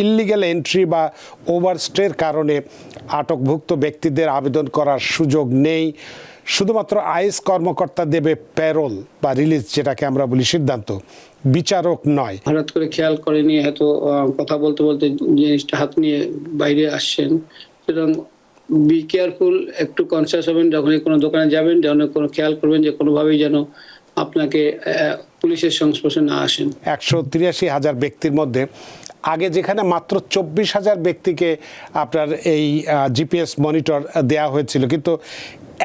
Illegal entry বা ওভারস্টের কারণে আটকভুক্ত ব্যক্তিদের আবেদন করার সুযোগ নেই। শুধুমাত্র আইএস কর্মকর্তা দেবে প্যারোল বা রিলিজ, যেটাকে আমরা বলি সিদ্ধান্ত, বিচারক নয়। হঠাৎ করে খেয়াল করেনি, হয়তো কথা বলতে বলতে জিনিসটা হাত নিয়ে বাইরে আসছেন। সুতরাং বি কেয়ারফুল, একটু কনসিয়াস হবেন যখনই কোনো দোকানে যাবেন, যেন কোনো খেয়াল করবেন যে কোনোভাবেই যেন আপনাকে পুলিশের সংস্পর্শে না আসেন। 183,000 ব্যক্তির মধ্যে আগে যেখানে মাত্র 24,000 ব্যক্তিকে আপনার এই জিপিএস মনিটর দেওয়া হয়েছিল, কিন্তু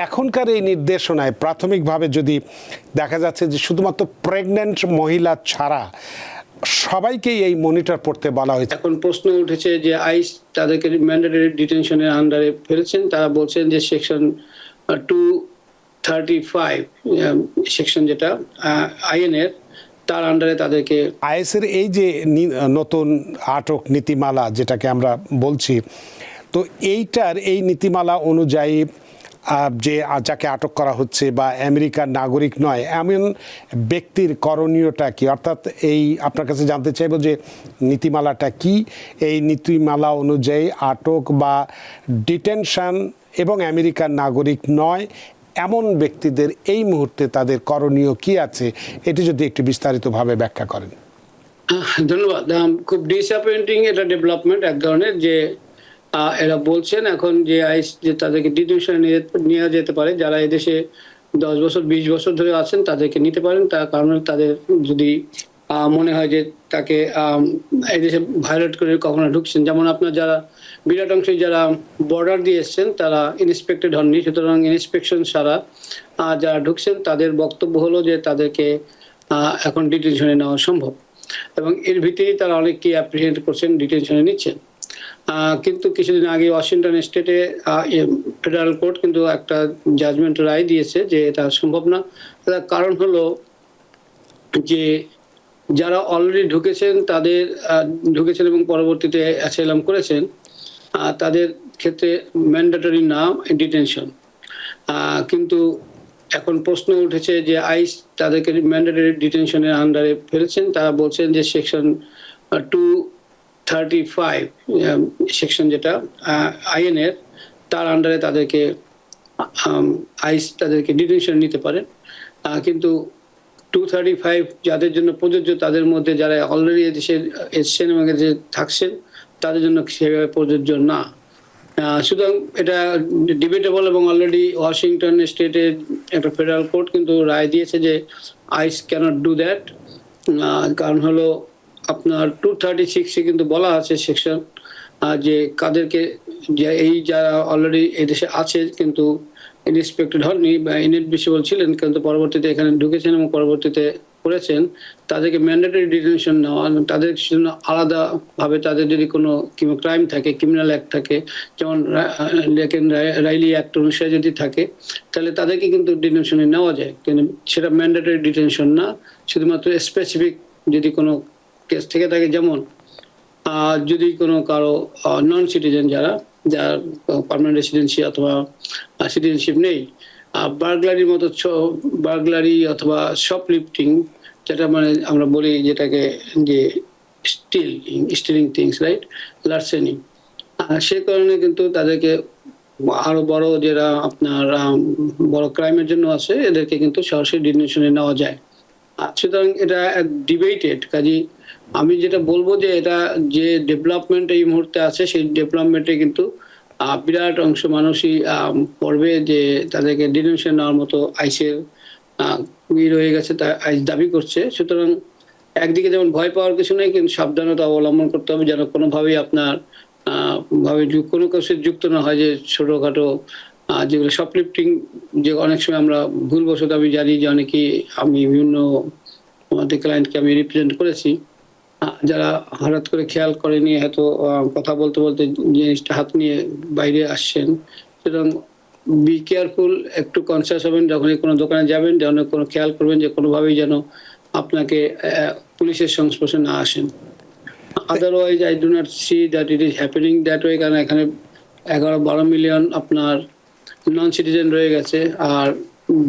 এখনকার এই নির্দেশনায় প্রাথমিকভাবে যদি দেখা যাচ্ছে যে শুধুমাত্র প্রেগন্যান্ট মহিলা ছাড়া সবাইকেই এই মনিটর পড়তে বলা হয়েছে। এখন প্রশ্ন উঠেছে যে আইস তাদেরকে ম্যান্ডেটরি ডিটেনশনের আন্ডারে ফেলেছেন। তারা বলছেন যে সেকশন 235 সেকশন, যেটা আইএনের, তার আন্ডারে তাদেরকে। আইএসের এই যে নতুন আটক নীতিমালা যেটাকে আমরা বলছি, তো এইটার এই নীতিমালা অনুযায়ী যে যাকে আটক করা হচ্ছে বা আমেরিকার নাগরিক নয় এমন ব্যক্তির করণীয়টা কি? অর্থাৎ এই আপনার কাছে জানতে চাইব যে নীতিমালাটা কি, এই নীতিমালা অনুযায়ী আটক বা ডিটেনশন এবং আমেরিকার নাগরিক নয় এমন ব্যক্তিদের এই মুহূর্তে তাদের করণীয় কি আছে, এটি যদি একটু বিস্তারিতভাবে ব্যাখ্যা করেন। ধন্যবাদ। খুব ডিসঅ্যাপয়েন্টিং এটা ডেভেলপমেন্ট এক ধরনের, যে এরা বলছেন এখন যে আইস যে তাদেরকে ডিটেনশনে নেওয়া যেতে পারে, যারা এদেশে 10 বছর 20 বছর ধরে আছেন তাদেরকে নিতে পারেন। তার কারণে তাদের যদি মনে হয় যে তাকে এদেশে ভায়োলেট করে কখনো ঢুকছেন, যেমন আপনার যারা বিরাট অংশে যারা বর্ডার দিয়ে এসছেন তারা ইন্সপেক্টেড হননি, সুতরাং ইন্সপেকশন ছাড়া যারা ঢুকছেন তাদের বক্তব্য হলো যে তাদেরকে এখন ডিটেনশনে নেওয়া সম্ভব, এবং এর ভিত্তিতে তারা অনেককে অ্যাপ্রিহেন্ড করছেন, ডিটেনশনে নিচ্ছেন। কিন্তু কিছুদিন আগে ওয়াশিংটন স্টেটে ফেডারেল কোর্ট কিন্তু একটা জাজমেন্ট রায় দিয়েছে যে এটা সম্ভব না। তার কারণ হলো যে যারা অলরেডি ঢুকেছেন এবং পরবর্তীতে অ্যাসাইলাম করেছেন, তাদের ক্ষেত্রে ম্যান্ডেটরি না ডিটেনশন। কিন্তু এখন প্রশ্ন উঠেছে যে আইস তাদেরকে ম্যান্ডেটরি ডিটেনশনের আন্ডারে ফেলেছেন। তারা বলছেন যে সেকশন 235 সেকশন, যেটা আইএনের, তার আন্ডারে তাদেরকে আইস তাদেরকে ডিটেনশন নিতে পারেন। কিন্তু 235 যাদের জন্য প্রযোজ্য তাদের মধ্যে যারা অলরেডি এদেশে এসছেন এবং এদেশে থাকছেন তাদের জন্য সেভাবে প্রযোজ্য না। সুতরাং এটা ডিবেটেবল, এবং অলরেডি ওয়াশিংটন স্টেটের একটা ফেডারেল কোর্ট কিন্তু রায় দিয়েছে যে আইস ক্যানট ডু দ্যাট। কারণ হলো আপনার 236 কিন্তু বলা আছে সেকশন, যে কাদেরকে, যে এই যারা অলরেডি এদেশে আছে কিন্তু ইনস্পেক্টেড হননি বা ইনএডমিসিবল ছিলেন কিন্তু পরবর্তীতে এখানে ঢুকেছেন এবং পরবর্তীতে করেছেন, তাদেরকে ম্যান্ডেটরি ডিটেনশন নেওয়া, তাদের জন্য আলাদাভাবে তাদের যদি কোনো ক্রাইম থাকে, ক্রিমিনাল অ্যাক্ট থাকে, যেমন রাইলি অ্যাক্ট অনুসারে যদি থাকে, তাহলে তাদেরকে কিন্তু ডিটেনশনে নেওয়া যায়, কিন্তু সেটা ম্যান্ডেটরি ডিটেনশন না। শুধুমাত্র স্পেসিফিক যদি কোনো কেস থেকে থাকে, যেমন যদি কোনো কারো নন সিটিজেন যার পার্মানেন্ট রেসিডেন্সি অথবা সিটিজেনশিপ নেই, বার্গলারির মতো বার্গলারি অথবা শপলিফটিং, যেটা মানে আমরা বলি যেটাকে যে স্টিলিং থিংস, রাইট, লার্সেনি, সেই কারণে কিন্তু তাদেরকে আরো বড় যারা আপনার বড় ক্রাইমের জন্য আছে এদেরকে কিন্তু সরাসরি ডিটেনশনে নেওয়া যায়। সুতরাং এটা ডিবেটেড। কাজে আমি যেটা বলবো যে এটা যে ডেভেলপমেন্ট এই মুহূর্তে আছে সেই ডেভেলপমেন্টে কিন্তু বিরাট অংশ মানুষই পড়বে যে তাদেরকে ডিটেনশন নেওয়ার মতো আইসের রয়ে গেছে, তা আইস দাবি করছে। সুতরাং একদিকে যেমন ভয় পাওয়ার কিছু নেই, কিন্তু সাবধানতা অবলম্বন করতে হবে যেন কোনোভাবেই আপনার কোনো কিছু যুক্ত না হয়, যে ছোটখাটো যেগুলো শপলিফটিং, যে অনেক সময় আমরা ভুলবশত, আমি জানি যে অনেকেই, আমি বিভিন্ন আমাদের ক্লায়েন্টকে আমি রিপ্রেজেন্ট করেছি, যারা হঠাৎ করে খেয়াল করেনি, হয়তো কথা বলতে বলতে জিনিসটা হাত নিয়ে বাইরে আসছেন। সুতরাং বি কেয়ারফুল, একটু কনসিয়াস হবেন যখনই কোনো দোকানে যাবেন, যেন কোনো খেয়াল করবেন যে কোনোভাবেই যেন আপনাকে পুলিশের সংস্পর্শে না আসেন। Otherwise I do not see that it is happening that way, কারণ এখানে 11-12 মিলিয়ন আপনার নন সিটিজেন রয়ে গেছে। আর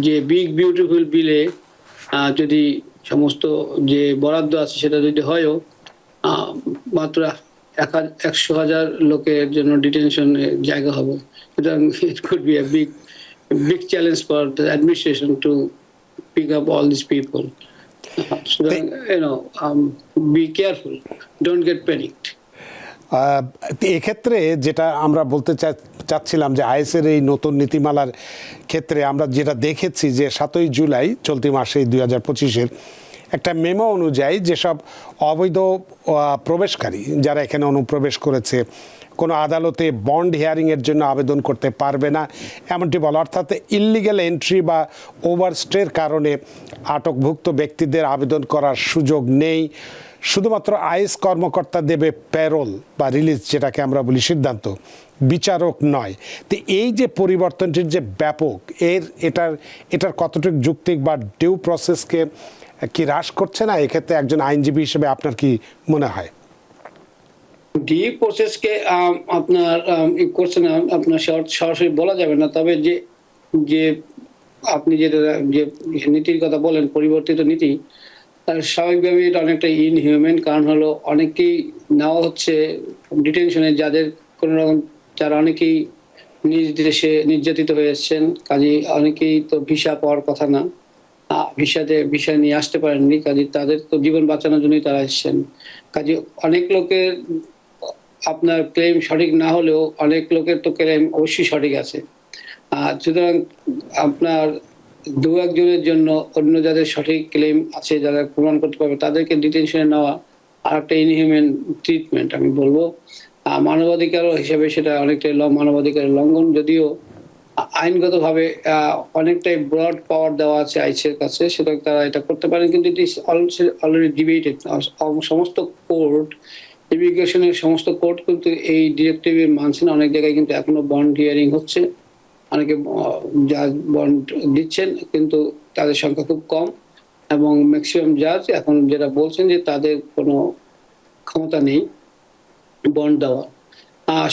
যে বিগ বিউটিফুল বিলে যদি সমস্ত যে বরাদ্দ আছে সেটা যদি হয়ও মাত্র 100,000 লোকের জন্য ডিটেনশনে জায়গা হবে, সুতরাং it could be a big challenge for the administration to pick up all these people. সুতরাং be careful, don't get panicked. এক্ষেত্রে যেটা আমরা বলতে চাচ্ছিলাম যে আইএসের এই নতুন নীতিমালার ক্ষেত্রে আমরা যেটা দেখেছি যে 7ই জুলাই চলতি মাসে 2025-এর একটা মেমো অনুযায়ী যেসব অবৈধ প্রবেশকারী যারা এখানে অনুপ্রবেশ করেছে কোনো আদালতে বন্ড হিয়ারিংয়ের জন্য আবেদন করতে পারবে না এমনটি বলা, অর্থাৎ ইললিগ্যাল এন্ট্রি বা ওভারস্টের কারণে আটকভুক্ত ব্যক্তিদের আবেদন করার সুযোগ নেই। শুধুমাত্র আইএস কর্মকর্তা দেবে প্যারোল বা রিলিজ, যেটাকে আমরা বলি সিদ্ধান্ত, বিচারক নয়। তো এই যে পরিবর্তনটির যে ব্যাপক এটার কতটুকু যৌক্তিক বা ডিউ প্রসেসকে কি হ্রাস করছে না? এক্ষেত্রে একজন আইনজীবী হিসেবে আপনার কি মনে হয়? ডিউ প্রসেসকে আপনার করছে না, আপনার সরাসরি বলা যাবে না, তবে যে আপনি যে নীতির কথা বলেন, পরিবর্তিত নীতি, স্বাভাবিকভাবে এটা অনেকটা ইনহিউম্যান। কারণ হলো অনেকেই নেওয়া হচ্ছে ডিটেনশনে যারা অনেকেই নিজ দেশে নির্যাতিত হয়ে এসছেন, কাজে অনেকেই তো ভিসা পাওয়ার কথা না, ভিসা নিয়ে আসতে পারেননি, কাজে তাদের তো জীবন বাঁচানোর জন্যই তারা এসছেন। কাজে অনেক লোকের আপনার ক্লেম সঠিক না হলেও অনেক লোকের তো ক্লেম অবশ্যই সঠিক আছে। সুতরাং আপনার 2-1 জনের জন্য অন্য যাদের সঠিক ক্লেম আছে, যারা প্রমাণ করতে পারবে, তাদেরকে ডিটেনশনে নেওয়া আর একটা ইনহিউম্যান ট্রিটমেন্ট আমি বলবো। মানবাধিকার হিসেবে সেটা অনেকটাই মানবাধিকারের লঙ্ঘন, যদিও আইনগতভাবে অনেকটাই ব্রড পাওয়ার দেওয়া আছে আইসের কাছে, সেটা তারা এটা করতে পারেন, কিন্তু ইট ইজ অলরেডি ডিবেটেড। সমস্ত কোর্ট, ইমিগ্রেশনের সমস্ত কোর্ট কিন্তু এই ডিরেক্টিভে মানছে না। অনেক জায়গায় কিন্তু এখনো বন্ড হিয়ারিং হচ্ছে, অনেকে জাজ বন্ড দিচ্ছেন, কিন্তু তাদের সংখ্যা খুব কম, এবং ম্যাক্সিমাম জাজ এখন যেটা বলছেন যে তাদের কোনো ক্ষমতা নেই বন্ড দেওয়া।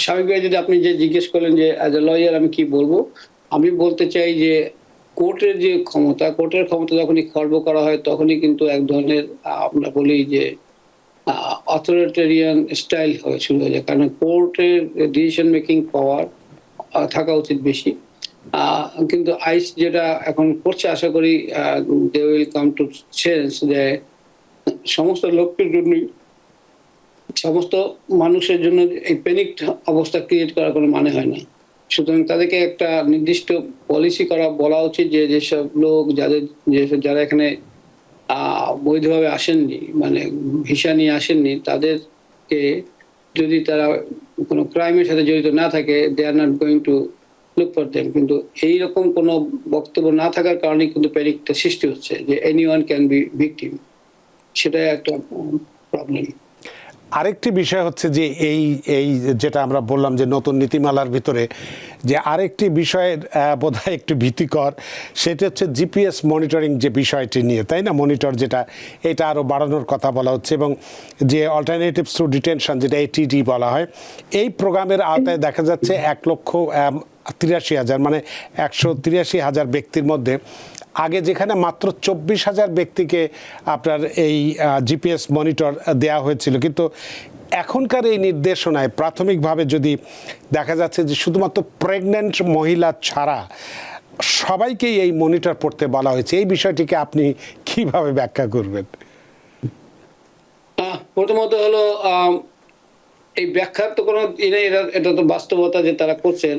স্বাভাবিকভাবে যদি আপনি যে জিজ্ঞেস করলেন যে অ্যাজ এ লয়ার আমি কি বলবো, আমি বলতে চাই যে কোর্টের ক্ষমতা যখনই খর্ব করা হয় তখনই কিন্তু এক ধরনের আমরা বলি যে অথরিটেরিয়ান স্টাইল শুরু হয়ে যায়। কারণ কোর্টের ডিসিশন মেকিং পাওয়ার থাকা উচিত বেশি, কিন্তু আইস যেটা এখন করছে, আশা করি they will come to change, যে সমস্ত লোকের জন্য, সমস্ত মানুষের জন্য এই প্যানিক অবস্থা ক্রিয়েট করার কোনো মানে হয় না। সুতরাং তাদেরকে একটা নির্দিষ্ট পলিসি বলা উচিত যে যেসব লোক যারা এখানে বৈধভাবে আসেননি, মানে ভিসা নিয়ে আসেননি, তাদেরকে যদি তারা কোনো ক্রাইমের সাথে জড়িত না থাকে, they are not going to look for them. কিন্তু এইরকম কোনো বক্তব্য না থাকার কারণে কিন্তু প্যানিকটা সৃষ্টি হচ্ছে যে এনিওয়ান ক্যান বি ভিকটিম, সেটাই একটা প্রবলেম। আরেকটি বিষয় হচ্ছে যে এই যেটা আমরা বললাম যে নতুন নীতিমালার ভিতরে যে আরেকটি বিষয়ের বোধহয় একটু ভীতিকর, সেটা হচ্ছে জিপিএস মনিটরিং যে বিষয়টি নিয়ে, তাই না? মনিটর যেটা, এটা আরও বাড়ানোর কথা বলা হচ্ছে, এবং যে অল্টারনেটিভস টু ডিটেনশন যেটা এটিডি বলা হয়, এই প্রোগ্রামের আওতায় দেখা যাচ্ছে 1,83,000 মানে 183,000 ব্যক্তির মধ্যে আগে যেখানে মাত্র 24,000 ব্যক্তিকে আপনার এই জিপিএস মনিটর দেওয়া হয়েছিল, কিন্তু এখনকার এই নির্দেশনায় প্রাথমিকভাবে যদি দেখা যাচ্ছে যে শুধুমাত্র প্রেগন্যান্ট মহিলা ছাড়া সবাইকেই এই মনিটর পড়তে বলা হয়েছে। এই বিষয়টিকে আপনি কিভাবে ব্যাখ্যা করবেন? প্রথমত হলো এই ব্যাখ্যার তো কোনো এটা তো বাস্তবতা যে তারা করছেন,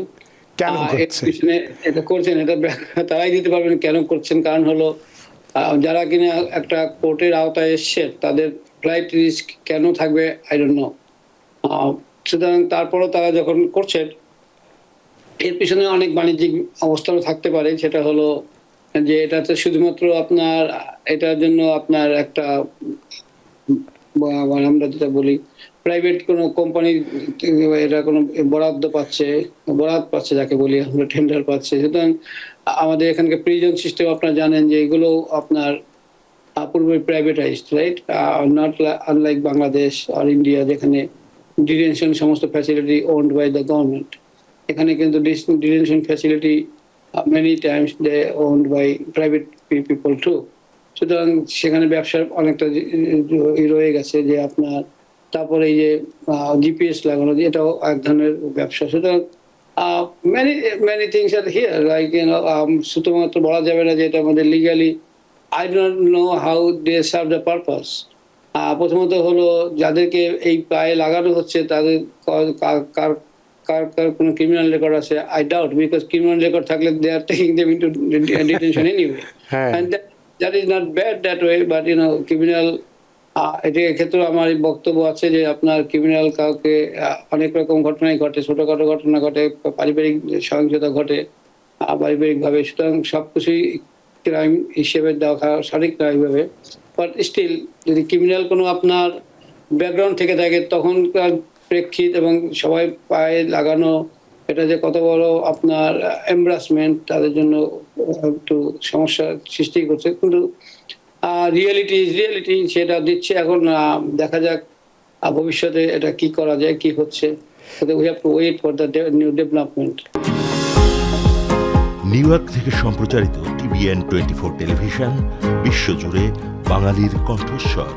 এটা করছেন, এটা তারাই দিতে পারবেন কেন করছেন। কারণ হলো যারা কিনা একটা কোর্টের আওতায় এসছে, তাদের ফ্লাইট রিস্ক কেন থাকবে আই ডোন্ট নো। সুতরাং তারপরও তারা যখন করছেন, এর পিছনে অনেক বাণিজ্যিক অবস্থানও থাকতে পারে। সেটা হলো যে এটাতে শুধুমাত্র আপনার এটার জন্য আপনার একটা আমরা যেটা বলি প্রাইভেট কোনো কোম্পানি এটা কোনো বরাদ পাচ্ছে, যাকে বলি আমরা টেন্ডার পাচ্ছে। সুতরাং আমাদের এখানকার প্রিজন সিস্টেম আপনারা জানেন যে এগুলো আপনার পুরোপুরি privatised, right? Not unlike Bangladesh আর ইন্ডিয়া, যেখানে ডিটেনশন সমস্ত facility owned by the government. এখানে কিন্তু detention facility many times they owned by private people too. সুতরাং সেখানে ব্যবসার অনেকটা রয়ে গেছে যে আপনার তারপরে এই যে জিপিএস লাগানো, এটাও এক ধরনের ব্যবসা। সুতরাং many many things are here, like শুধুমাত্র বলা যাবে না যে এটা আমাদের legally, I don't know how they serve the purpose. প্রথমত হলো যাদেরকে এই পায়ে লাগানো হচ্ছে তাদের কার কার কার কার কোনো ক্রিমিনাল রেকর্ড আছে, I doubt, because criminal record থাকলে they are taking them into detention anyway, and that is not bad that way, but criminal, এটার ক্ষেত্রে আমার এই বক্তব্য আছে যে আপনার ক্রিমিনাল কাউকে অনেক রকম ঘটনাই ঘটে, ছোটখাটো ঘটনা ঘটে, পারিবারিক সহিংসতা ঘটে পারিবারিকভাবে, সুতরাং সবকিছুই ক্রাইম হিসেবে দেখা সঠিক না এইভাবে। বাট স্টিল যদি ক্রিমিনাল কোনো আপনার ব্যাকগ্রাউন্ড থেকে থাকে তখনকার প্রেক্ষিত এবং সবাই পায়ে লাগানো, এটা যে কত বড় আপনার এমব্রাসমেন্ট তাদের জন্য একটু সমস্যার সৃষ্টি করছে, কিন্তু রিয়েলিটি সেটা দিচ্ছে। এখন দেখা যাক ভবিষ্যতে এটা কি করা যায়, কি হচ্ছে। We have to wait for the new development. New York থেকে সম্প্রচারিত TVN 24 টেলিভিশন, বিশ্বজুড়ে বাঙালির কণ্ঠস্বর।